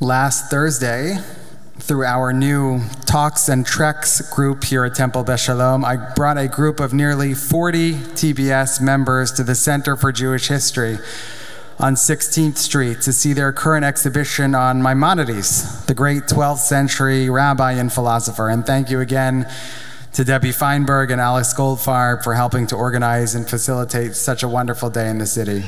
Last Thursday, through our new Talks and Treks group here at Temple Beth Shalom, I brought a group of nearly 40 TBS members to the Center for Jewish History on 16th Street to see their current exhibition on Maimonides, the great 12th century rabbi and philosopher. And thank you again to Debbie Feinberg and Alex Goldfarb for helping to organize and facilitate such a wonderful day in the city.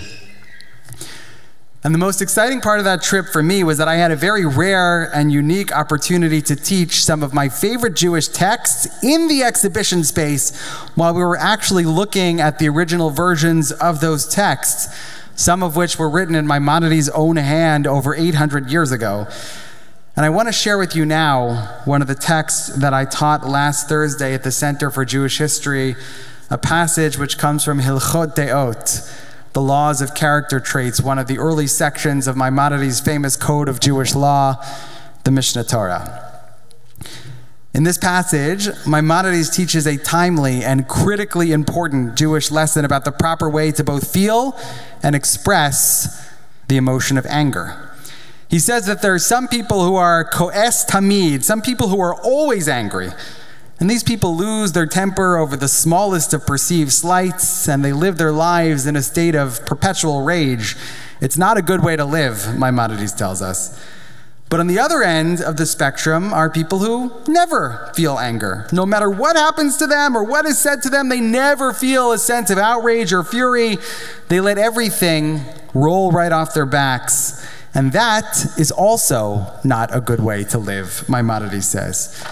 And the most exciting part of that trip for me was that I had a very rare and unique opportunity to teach some of my favorite Jewish texts in the exhibition space while we were actually looking at the original versions of those texts, some of which were written in Maimonides' own hand over 800 years ago. And I want to share with you now one of the texts that I taught last Thursday at the Center for Jewish History, a passage which comes from Hilchot Deot, the Laws of Character Traits, one of the early sections of Maimonides' famous code of Jewish law, the Mishnah Torah. In this passage, Maimonides teaches a timely and critically important Jewish lesson about the proper way to both feel and express the emotion of anger. He says that there are some people who are ko'es tamid, some people who are always angry. And these people lose their temper over the smallest of perceived slights, and they live their lives in a state of perpetual rage. It's not a good way to live, Maimonides tells us. But on the other end of the spectrum are people who never feel anger. No matter what happens to them or what is said to them, they never feel a sense of outrage or fury. They let everything roll right off their backs. And that is also not a good way to live, Maimonides says.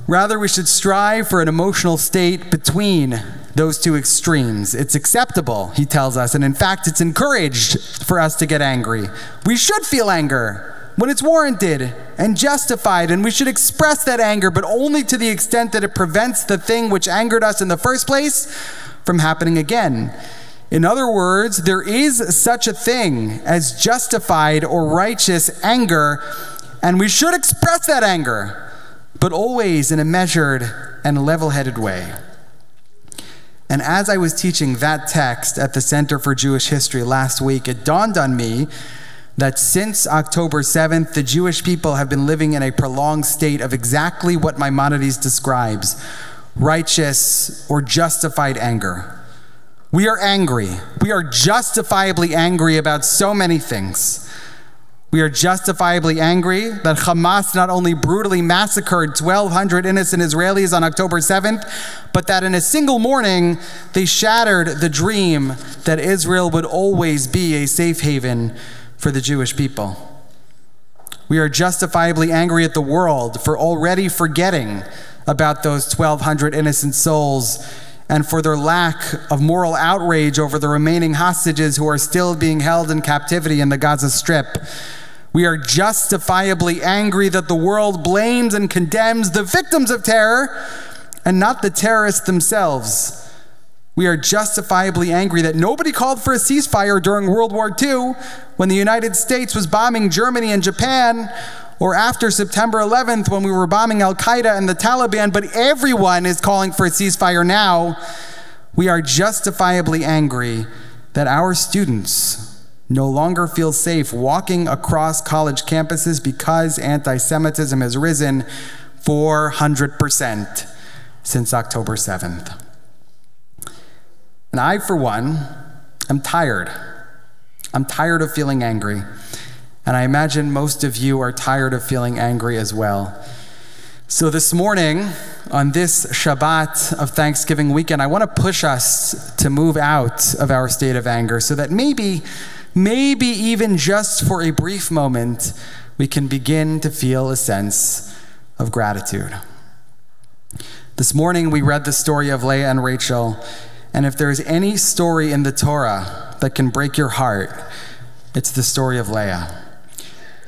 Rather, we should strive for an emotional state between those two extremes. It's acceptable, he tells us, and in fact, it's encouraged for us to get angry. We should feel anger when it's warranted and justified, and we should express that anger, but only to the extent that it prevents the thing which angered us in the first place from happening again. In other words, there is such a thing as justified or righteous anger, and we should express that anger, but always in a measured and level-headed way. And as I was teaching that text at the Center for Jewish History last week, it dawned on me that since October 7th, the Jewish people have been living in a prolonged state of exactly what Maimonides describes, righteous or justified anger. We are angry. We are justifiably angry about so many things. We are justifiably angry that Hamas not only brutally massacred 1,200 innocent Israelis on October 7th, but that in a single morning, they shattered the dream that Israel would always be a safe haven for the Jewish people. We are justifiably angry at the world for already forgetting about those 1,200 innocent souls and for their lack of moral outrage over the remaining hostages who are still being held in captivity in the Gaza Strip. We are justifiably angry that the world blames and condemns the victims of terror and not the terrorists themselves. We are justifiably angry that nobody called for a ceasefire during World War II when the United States was bombing Germany and Japan, or after September 11th when we were bombing Al-Qaeda and the Taliban, but everyone is calling for a ceasefire now. We are justifiably angry that our students no longer feel safe walking across college campuses because anti-Semitism has risen 400% since October 7th. And I, for one, am tired. I'm tired of feeling angry. And I imagine most of you are tired of feeling angry as well. So this morning, on this Shabbat of Thanksgiving weekend, I want to push us to move out of our state of anger so that maybe even just for a brief moment, we can begin to feel a sense of gratitude. This morning, we read the story of Leah and Rachel, and if there's any story in the Torah that can break your heart, it's the story of Leah.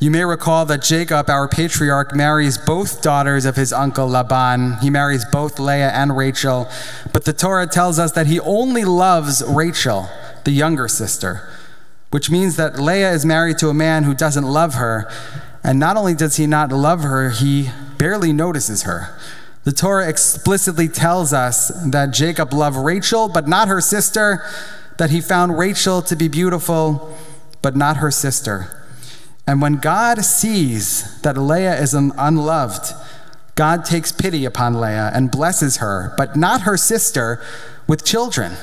You may recall that Jacob, our patriarch, marries both daughters of his uncle Laban. He marries both Leah and Rachel, but the Torah tells us that he only loves Rachel, the younger sister, which means that Leah is married to a man who doesn't love her, and not only does he not love her, he barely notices her. The Torah explicitly tells us that Jacob loved Rachel, but not her sister, that he found Rachel to be beautiful, but not her sister. And when God sees that Leah is unloved, God takes pity upon Leah and blesses her, but not her sister, with children.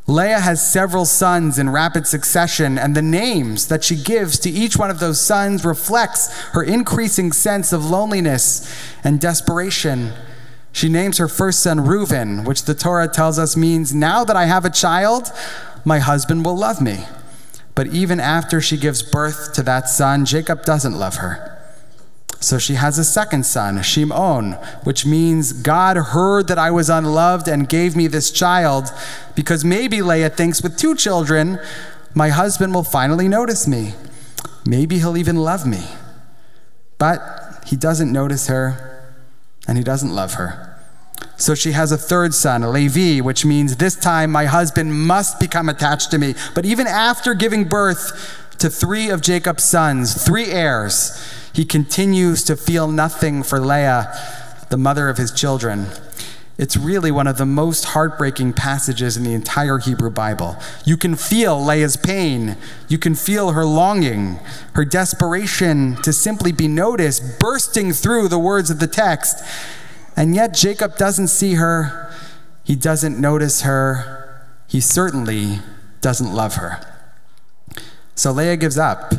Leah has several sons in rapid succession, and the names that she gives to each one of those sons reflects her increasing sense of loneliness and desperation. She names her first son Reuben, which the Torah tells us means, now that I have a child, my husband will love me. But even after she gives birth to that son, Jacob doesn't love her. So she has a second son, Shimon, which means God heard that I was unloved and gave me this child, because maybe Leah thinks with 2 children, my husband will finally notice me. Maybe he'll even love me. But he doesn't notice her, and he doesn't love her. So she has a third son, Levi, which means this time my husband must become attached to me. But even after giving birth to 3 of Jacob's sons, 3 heirs, he continues to feel nothing for Leah, the mother of his children. It's really one of the most heartbreaking passages in the entire Hebrew Bible. You can feel Leah's pain. You can feel her longing, her desperation to simply be noticed, bursting through the words of the text. And yet Jacob doesn't see her. He doesn't notice her. He certainly doesn't love her. So Leah gives up.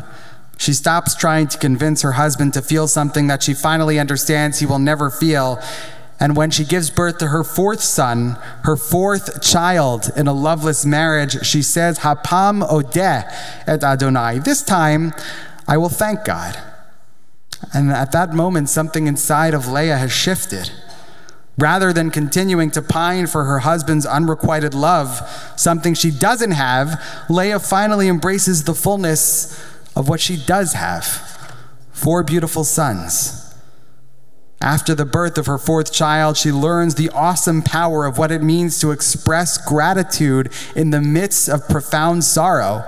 She stops trying to convince her husband to feel something that she finally understands he will never feel. And when she gives birth to her 4th son, her 4th child in a loveless marriage, she says, Hapam odeh et Adonai. This time, I will thank God. And at that moment, something inside of Leah has shifted. Rather than continuing to pine for her husband's unrequited love, something she doesn't have, Leah finally embraces the fullness of what she does have, 4 beautiful sons. After the birth of her 4th child, she learns the awesome power of what it means to express gratitude in the midst of profound sorrow.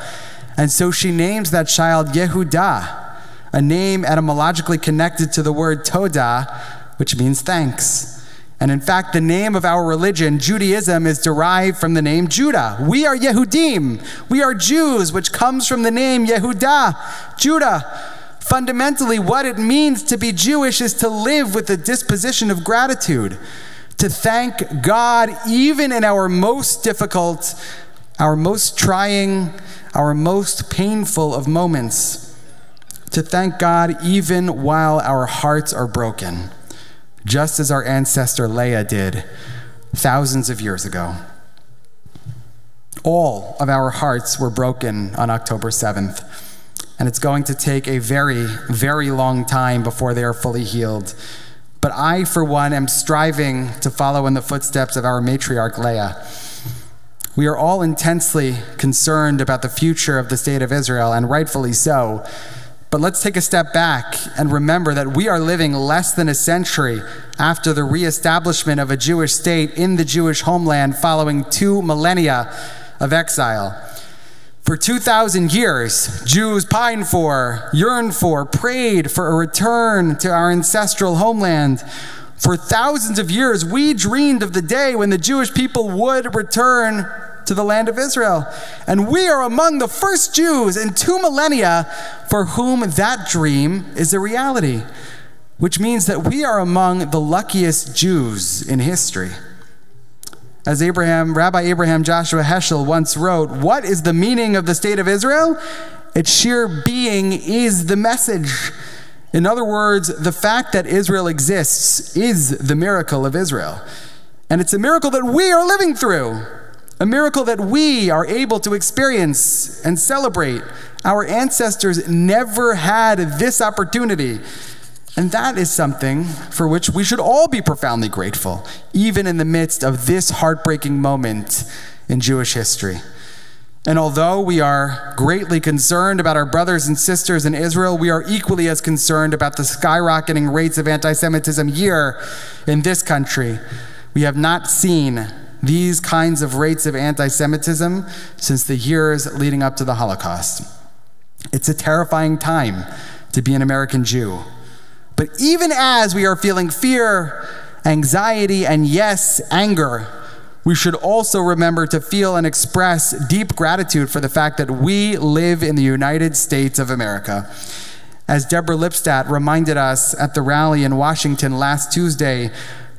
And so she names that child Yehudah, a name etymologically connected to the word Todah, which means thanks. And in fact, the name of our religion, Judaism, is derived from the name Judah. We are Yehudim. We are Jews, which comes from the name Yehudah, Judah. Fundamentally, what it means to be Jewish is to live with a disposition of gratitude, to thank God even in our most difficult, our most trying, our most painful of moments, to thank God even while our hearts are broken, just as our ancestor Leah did thousands of years ago. All of our hearts were broken on October 7th, and it's going to take a very, very long time before they are fully healed. But I, for one, am striving to follow in the footsteps of our matriarch Leah. We are all intensely concerned about the future of the state of Israel, and rightfully so. But let's take a step back and remember that we are living less than a century after the reestablishment of a Jewish state in the Jewish homeland following 2 millennia of exile. For 2,000 years, Jews pined for, yearned for, prayed for a return to our ancestral homeland. For thousands of years, we dreamed of the day when the Jewish people would return to the land of Israel. And we are among the first Jews in 2 millennia for whom that dream is a reality, which means that we are among the luckiest Jews in history. As Rabbi Abraham Joshua Heschel once wrote, "What is the meaning of the state of Israel? Its sheer being is the message." In other words, the fact that Israel exists is the miracle of Israel. And it's a miracle that we are living through. A miracle that we are able to experience and celebrate. Our ancestors never had this opportunity. And that is something for which we should all be profoundly grateful, even in the midst of this heartbreaking moment in Jewish history. And although we are greatly concerned about our brothers and sisters in Israel, we are equally as concerned about the skyrocketing rates of anti-Semitism here in this country. We have not seen these kinds of rates of anti-Semitism since the years leading up to the Holocaust. It's a terrifying time to be an American Jew. But even as we are feeling fear, anxiety, and yes, anger, we should also remember to feel and express deep gratitude for the fact that we live in the United States of America. As Deborah Lipstadt reminded us at the rally in Washington last Tuesday,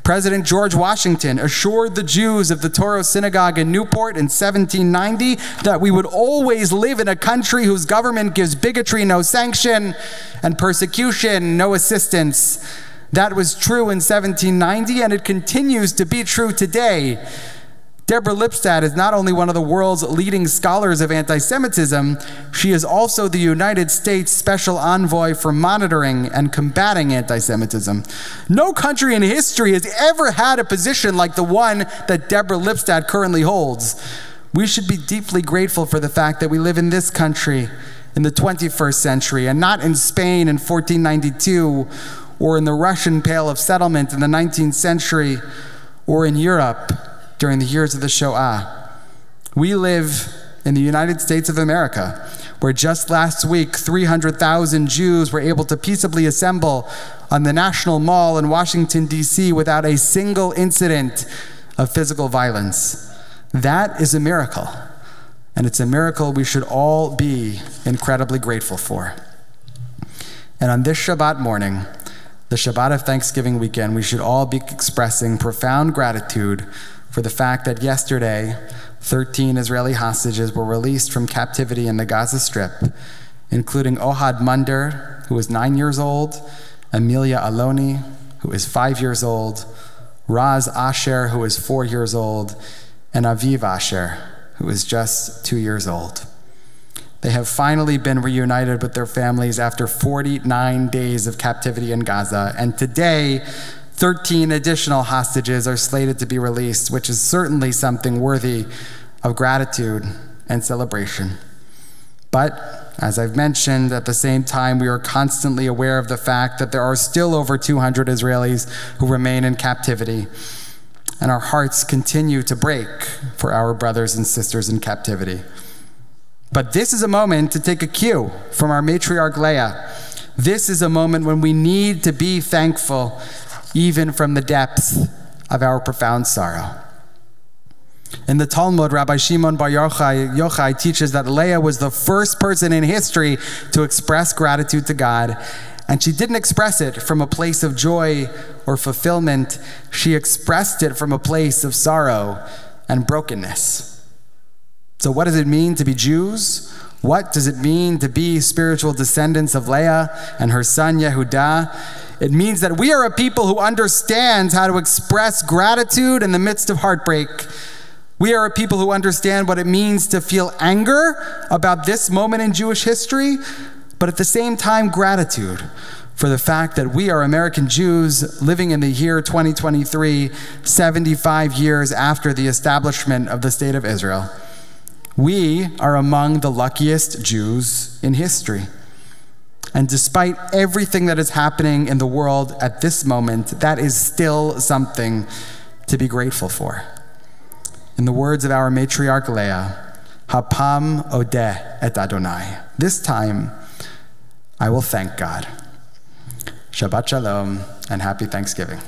President George Washington assured the Jews of the Torah Synagogue in Newport in 1790 that we would always live in a country whose government gives bigotry no sanction and persecution no assistance. That was true in 1790, and it continues to be true today. Deborah Lipstadt is not only one of the world's leading scholars of anti-Semitism, she is also the United States Special Envoy for monitoring and combating anti-Semitism. No country in history has ever had a position like the one that Deborah Lipstadt currently holds. We should be deeply grateful for the fact that we live in this country in the 21st century and not in Spain in 1492 or in the Russian Pale of Settlement in the 19th century or in Europe during the years of the Shoah. We live in the United States of America, where just last week, 300,000 Jews were able to peaceably assemble on the National Mall in Washington, D.C. without a single incident of physical violence. That is a miracle, and it's a miracle we should all be incredibly grateful for. And on this Shabbat morning, the Shabbat of Thanksgiving weekend, we should all be expressing profound gratitude for the fact that yesterday, 13 Israeli hostages were released from captivity in the Gaza Strip, including Ohad Munder, who is 9 years old, Amelia Aloni, who is 5 years old, Raz Asher, who is 4 years old, and Aviv Asher, who is just 2 years old. They have finally been reunited with their families after 49 days of captivity in Gaza, and today, 13 additional hostages are slated to be released, which is certainly something worthy of gratitude and celebration. But, as I've mentioned, at the same time, we are constantly aware of the fact that there are still over 200 Israelis who remain in captivity, and our hearts continue to break for our brothers and sisters in captivity. But this is a moment to take a cue from our matriarch Leah. This is a moment when we need to be thankful even from the depths of our profound sorrow. In the Talmud, Rabbi Shimon Bar Yochai teaches that Leah was the first person in history to express gratitude to God, and she didn't express it from a place of joy or fulfillment. She expressed it from a place of sorrow and brokenness. So what does it mean to be Jews? What does it mean to be spiritual descendants of Leah and her son Yehudah? It means that we are a people who understands how to express gratitude in the midst of heartbreak. We are a people who understand what it means to feel anger about this moment in Jewish history, but at the same time gratitude for the fact that we are American Jews living in the year 2023, 75 years after the establishment of the State of Israel. We are among the luckiest Jews in history. And despite everything that is happening in the world at this moment, that is still something to be grateful for. In the words of our matriarch Leah, Hapam odeh et Adonai. This time, I will thank God. Shabbat Shalom and happy Thanksgiving.